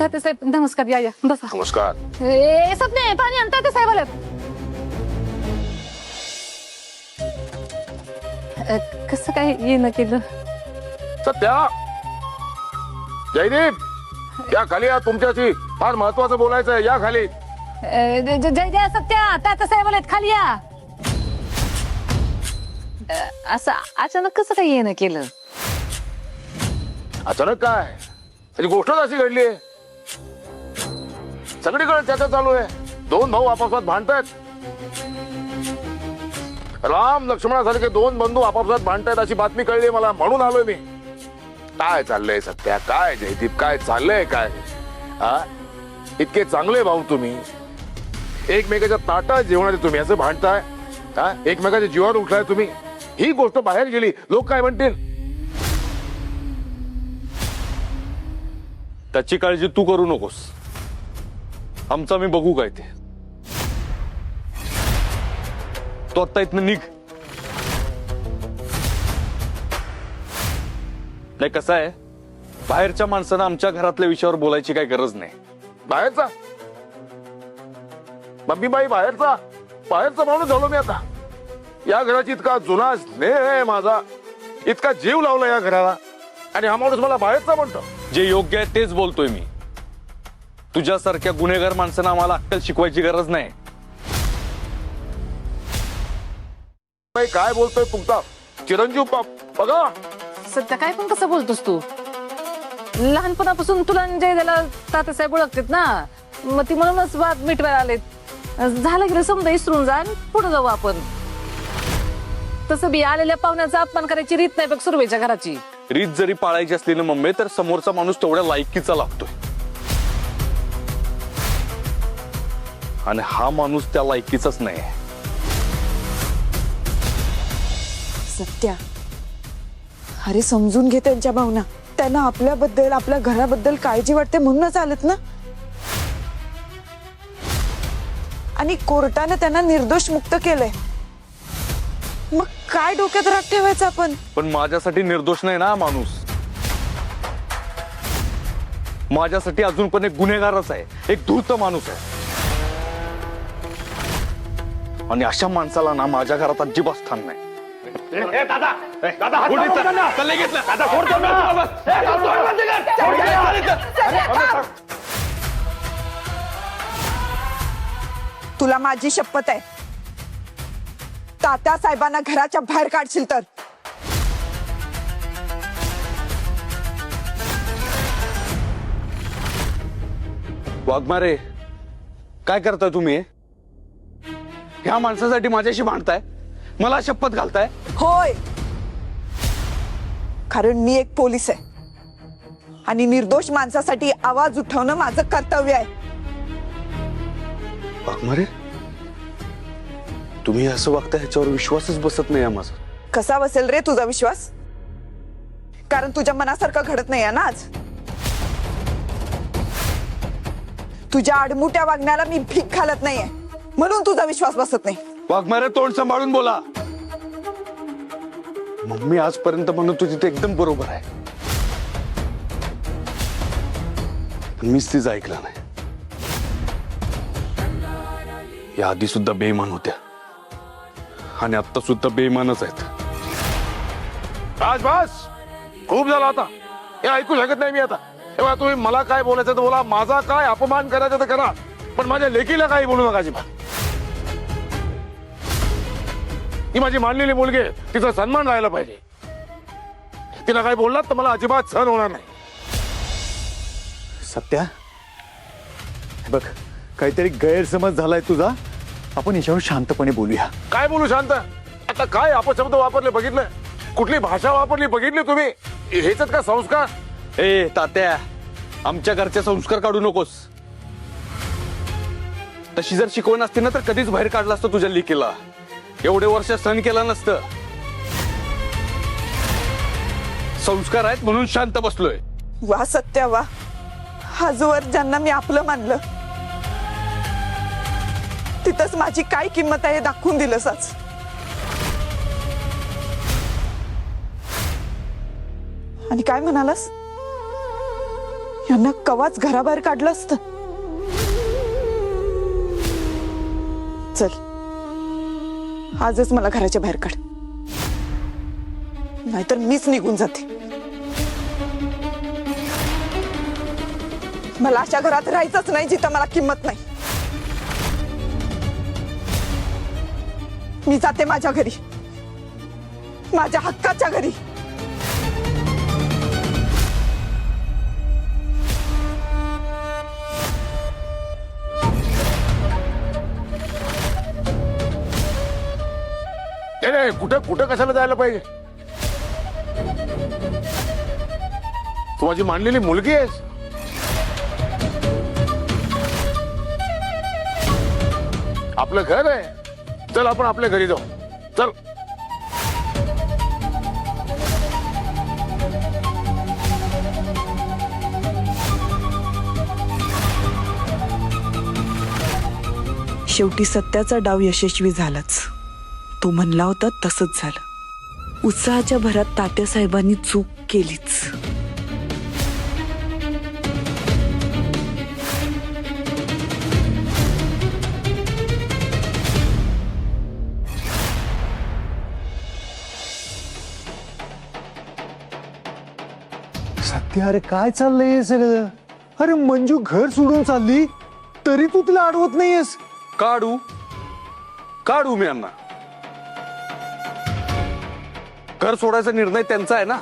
तात्या साहेब नमस्कार, या या बसा. नमस्कार. ए सपने पाणी आण, तात्या साहेब आल्यात. कसं काय येणं केलं? सत्या, जयदीप या खाली या, तुमच्याशी फार महत्वाचं बोलायचं आहे. या खाली. जय जय सत्या, तात्या साहेब आल्यात, खाली या. असं अचानक कसं काय येणं केलं? अचानक काय, त्याची गोष्टच अशी घडली आहे. सगळीकडे त्याचं चालू आहे. दोन भाऊ आपापसात भांडतायत. राम लक्ष्मणासारखे दोन बंधू आपापसात भांडतायत अशी बातमी कळली मला, म्हणून आलोय मी. काय चाललंय सत्या, काय जयदीप, काय चाललंय काय? हा, इतके चांगले भाऊ तुम्ही, एकमेकाच्या ताटात जेवणारे तुम्ही असं भांडताय. हा, एकमेकाच्या जीवावर उठलाय तुम्ही. ही गोष्ट बाहेर गेली, लोक काय म्हणतील? त्याची काळजी तू करू नकोस, आमचा मी बघू काय ते. तो आता इथनं निघ. नाही कसं आहे, बाहेरच्या माणसानं आमच्या घरातल्या विषयावर बोलायची काही गरज नाही. बाहेरचा मम्मीबाई, बाहेरचा बाहेरचा माणूस झालो मी आता. या घराची इतका जुना स्नेह आहे माझा, इतका जीव लावला या घराला, आणि हा माणूस मला बाहेरचा म्हणतो. जे योग्य आहे तेच बोलतोय मी. तुझ्यासारख्या गुन्हेगार माणसानं आम्हाला अक्कल शिकवायची गरज नाही. बाई काय बोलतोय तुमचा चिरंजीव बाप? बघा सत्या, काय पण कसं बोलतोस तू? लहानपणापासून तुला जय त्याला तात्या साहेब ओळखतात ना, मग ती म्हणूनच वाद मिटवायला आलेत. झालं गेलं समजा, इसरून जा आणि पुढे जाऊ आपण. तसं बी आलेल्या पाहुण्याचा अपमान करायची रीत नाही बघ सुरवेच्या घराची. रीत जरी पाळायची असली ना मम्मी, तर समोरचा माणूस तेवढ्या लायकीचा लागतोय, आणि हा माणूस त्या लायकीचाच नाही. सत्या, अरे समजून घे त्यांच्या भावना. त्यांना आपल्याबद्दल, आपल्या घराबद्दल काळजी वाटते म्हणूनच आलेत ना. आणि कोर्टाने त्यांना निर्दोष मुक्त केलंय. मग काय डोक्यात राग ठेवायचा आपण? पण माझ्यासाठी निर्दोष नाही ना हा माणूस. माझ्यासाठी अजून पण एक गुन्हेगारच आहे, एक धूर्त माणूस आहे. आणि अशा माणसाला ना माझ्या घरात अजिबात स्थान नाही. तुला माझी शपथ आहे, तात्या साहेबांना घराच्या बाहेर काढशील तर. वाघमारे, काय करताय तुम्ही? ह्या माणसासाठी माझ्याशी भांडताय, मला शपथ घालताय? होय, कारण मी एक पोलीस आहे आणि निर्दोष माणसासाठी आवाज उठवणं माझं कर्तव्य आहे. वाघमारे, तुम्ही असं वागता ह्याच्यावर विश्वासच बसत नाही माझा. कसा बसेल रे तुझा विश्वास? कारण तुझ्या मनासारखं घडत नाही ना आज. तुझ्या आडमुट्या वागण्याला मी भीक घालत नाहीये, म्हणून तुझा विश्वास बसत नाही. वाघमारे, तोंड सांभाळून बोला. मम्मी आजपर्यंत म्हणत होती ते एकदम बरोबर आहे, पण मीच तिचं ऐकलं नाही. या आधी सुद्धा बेईमान होत्या आणि आता सुद्धा बेईमानच आहेत. बस बस, खूप झाला आता. हे ऐकू शकत नाही मी आता. तेव्हा तुम्ही मला काय बोलायचं तर बोला, माझा काय अपमान करायचा तर करा, पण माझ्या लेकीला काही बोलू नका अजिबात. ती माझी मानलेली मुलगी आहे, तिचा सन्मान राहायला पाहिजे. तिला काही बोललात तर मला अजिबात सहन होणार नाही. सत्या, बघ काहीतरी गैरसमज झालाय तुझा. आपण याच्यावर शांतपणे बोलूया. काय बोलू शांत? आता काय अपशब्द वापरले बघितलं, कुठली भाषा वापरली बघितली तुम्ही. हेच का संस्कार? ए तात्या, आमच्या घरचे संस्कार काढू नकोस. तशी जर शिकवण असती ना तर कधीच बाहेर काढला असतं तुझ्या लेकीला. एवढे वर्ष सहन केलं नसतं. संस्कार आहेत म्हणून शांत बसलोय. वा सत्या वा, आजवर ज्यांना मी आपलं मानलं तिथंच माझी काय किंमत आहे दाखवून दिलंस आज. आणि काय म्हणालास? यांना कवाच घराबाहेर काढलं असतं. चल, आजच मला घराच्या बाहेर काढ, नाहीतर मीच निघून जाते. मला अशा घरात राहायचंच नाही जिथं मला किंमत नाही. मी जाते माझ्या घरी, माझ्या हक्काच्या घरी. नाही, कुठं कुठं कशाला जायला पाहिजे? तू माझी मानलेली मुलगी आहेस. आपलं घर आहे. चल आपण आपल्या घरी जाऊ. चल. शेवटी सत्याचा डाव यशस्वी झालाच. तो म्हणला होता तसंच झालं. उत्साहाच्या भरात तात्यासाहेबांनी चूक केलीच. सत्य, अरे काय चाललंय हे सगळं? अरे मंजू घर सोडून चालली तरी तू तिला अडवत नाहीयेस. काढू काढू मी यांना. घर सोडायचा निर्णय त्यांचा आहे ना.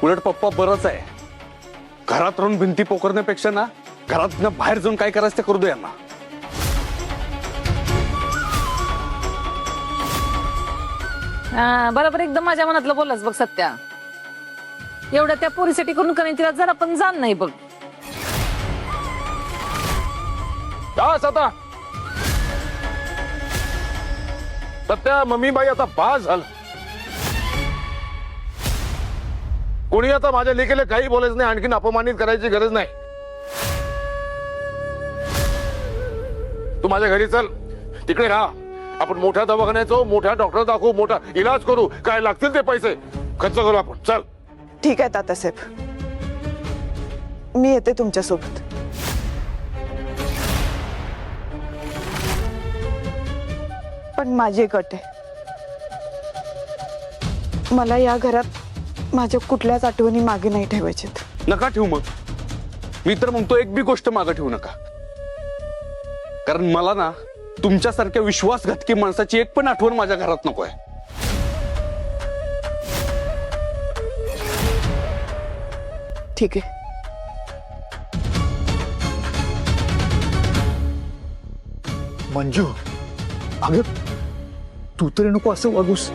उलट पप्पा बरंच आहे. घरात राहून भिंती पोखरण्यापेक्षा ना घरात ना बाहेर जाऊन काय करायचं ते करू दे यांना. बरोबर एकदम माझ्या मनातलं बोललास बघ सत्या. एवढ्या त्या पोरीसाठी करून का नाही तिला जरा पण जाण नाही बघ. बस आता. सत्या, मम्मी बाई आता बास झालं. कोणी आता माझ्या लेकीला काही बोलायचं नाही, आणखीन अपमानित करायची गरज नाही. तू माझ्या घरी चल, तिकडे राहा. आपण मोठ्या दवाखान्यात जाऊ, मोठ्या डॉक्टर दाखवू, मोठा इलाज करू. काय लागतील ते पैसे खर्च करू आपण. चल. ठीक आहे तात्यासाहेब, मी येते तुमच्या सोबत. पण माझी एक अट आहे. मला या घरात माझ्या कुठल्याच आठवणी मागे नाही ठेवायच्यात. नका ठेवू मग. मी तर म्हणतो एक बी गोष्ट मागे ठेवू नका. कारण मला ना तुमच्यासारख्या विश्वासघातकी माणसाची एक पण आठवण माझ्या घरात नकोय. ठीक आहे. मंजू, अगं तू तरी नको असं वागूस.